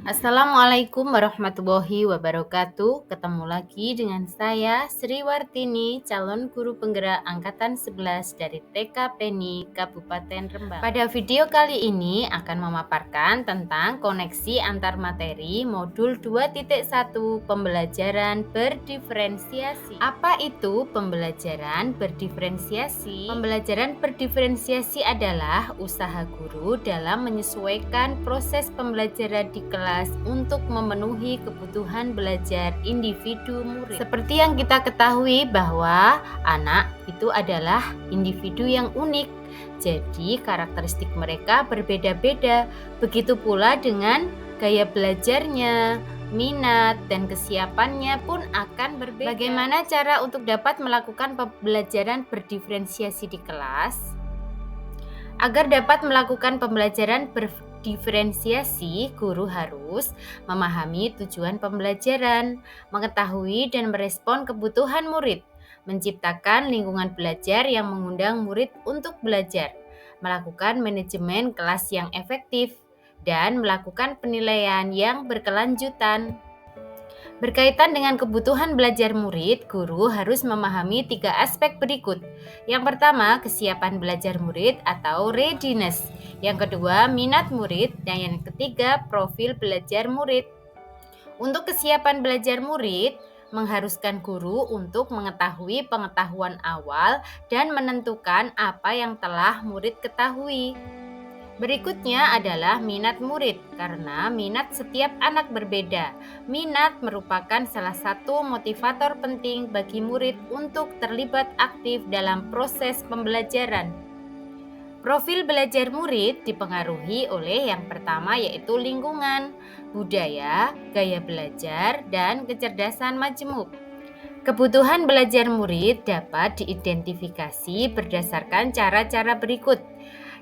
Assalamualaikum warahmatullahi wabarakatuh. Ketemu lagi dengan saya Sri Wartini, calon guru penggerak angkatan 11 dari TK Peni, Kabupaten Rembang. Pada video kali ini akan memaparkan tentang koneksi antar materi modul 2.1 pembelajaran berdiferensiasi. Apa itu pembelajaran berdiferensiasi? Pembelajaran berdiferensiasi adalah usaha guru dalam menyesuaikan proses pembelajaran di kelas untuk memenuhi kebutuhan belajar individu murid. Seperti yang kita ketahui bahwa anak itu adalah individu yang unik, jadi karakteristik mereka berbeda-beda. Begitu pula dengan gaya belajarnya, minat dan kesiapannya pun akan berbeda. Bagaimana cara untuk dapat melakukan pembelajaran berdiferensiasi di kelas? Agar dapat melakukan pembelajaran berdiferensiasi, guru harus memahami tujuan pembelajaran, mengetahui dan merespon kebutuhan murid, menciptakan lingkungan belajar yang mengundang murid untuk belajar, melakukan manajemen kelas yang efektif, dan melakukan penilaian yang berkelanjutan. Berkaitan dengan kebutuhan belajar murid, guru harus memahami 3 aspek berikut. Yang pertama, kesiapan belajar murid atau readiness. Yang kedua, minat murid. Dan yang ketiga, profil belajar murid. Untuk kesiapan belajar murid, mengharuskan guru untuk mengetahui pengetahuan awal dan menentukan apa yang telah murid ketahui. Berikutnya adalah minat murid, karena minat setiap anak berbeda. Minat merupakan salah satu motivator penting bagi murid untuk terlibat aktif dalam proses pembelajaran. Profil belajar murid dipengaruhi oleh yang pertama yaitu lingkungan, budaya, gaya belajar, dan kecerdasan majemuk. Kebutuhan belajar murid dapat diidentifikasi berdasarkan cara-cara berikut.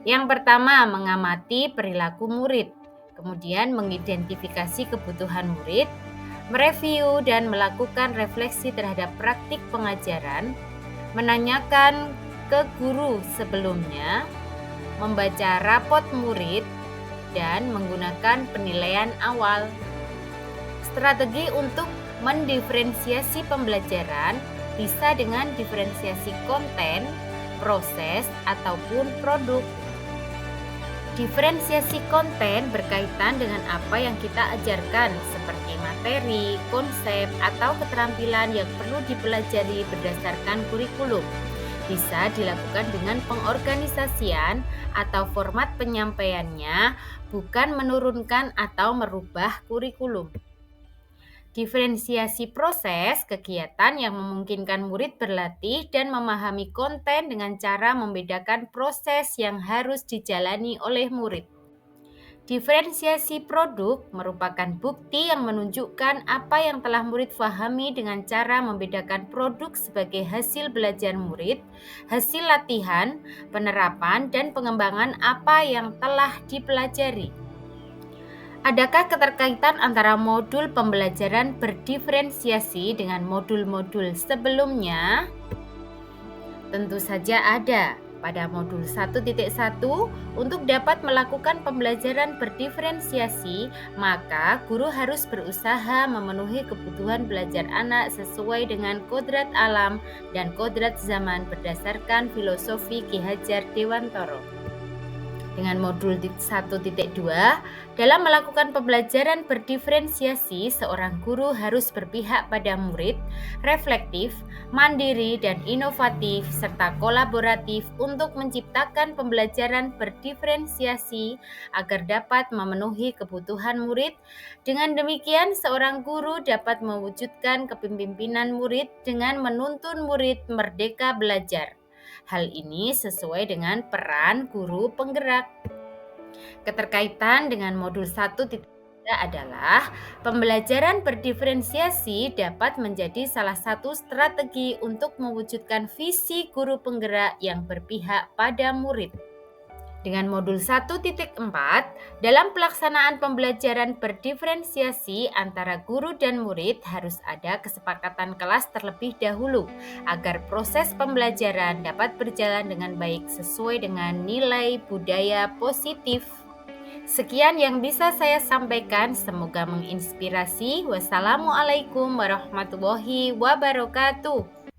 Yang pertama, mengamati perilaku murid, kemudian mengidentifikasi kebutuhan murid, mereview dan melakukan refleksi terhadap praktik pengajaran, menanyakan ke guru sebelumnya, membaca rapot murid, dan menggunakan penilaian awal. Strategi untuk mendiferensiasi pembelajaran bisa dengan diferensiasi konten, proses, ataupun produk. Diferensiasi konten berkaitan dengan apa yang kita ajarkan, seperti materi, konsep, atau keterampilan yang perlu dipelajari berdasarkan kurikulum. Bisa dilakukan dengan pengorganisasian atau format penyampaiannya, bukan menurunkan atau merubah kurikulum. Diferensiasi proses kegiatan yang memungkinkan murid berlatih dan memahami konten dengan cara membedakan proses yang harus dijalani oleh murid. Diferensiasi produk merupakan bukti yang menunjukkan apa yang telah murid pahami dengan cara membedakan produk sebagai hasil belajar murid, hasil latihan, penerapan, dan pengembangan apa yang telah dipelajari. Adakah keterkaitan antara modul pembelajaran berdiferensiasi dengan modul-modul sebelumnya? Tentu saja ada. Pada modul 1.1, untuk dapat melakukan pembelajaran berdiferensiasi, maka guru harus berusaha memenuhi kebutuhan belajar anak sesuai dengan kodrat alam dan kodrat zaman berdasarkan filosofi Ki Hajar Dewantoro. Dengan modul 1.2, dalam melakukan pembelajaran berdiferensiasi, seorang guru harus berpihak pada murid, reflektif, mandiri, dan inovatif, serta kolaboratif untuk menciptakan pembelajaran berdiferensiasi agar dapat memenuhi kebutuhan murid. Dengan demikian, seorang guru dapat mewujudkan kepemimpinan murid dengan menuntun murid merdeka belajar. Hal ini sesuai dengan peran guru penggerak. Keterkaitan dengan modul 1.3 adalah pembelajaran berdiferensiasi dapat menjadi salah satu strategi untuk mewujudkan visi guru penggerak yang berpihak pada murid. Dengan modul 1.4, dalam pelaksanaan pembelajaran berdiferensiasi antara guru dan murid harus ada kesepakatan kelas terlebih dahulu agar proses pembelajaran dapat berjalan dengan baik sesuai dengan nilai budaya positif. Sekian yang bisa saya sampaikan, semoga menginspirasi. Wassalamualaikum warahmatullahi wabarakatuh.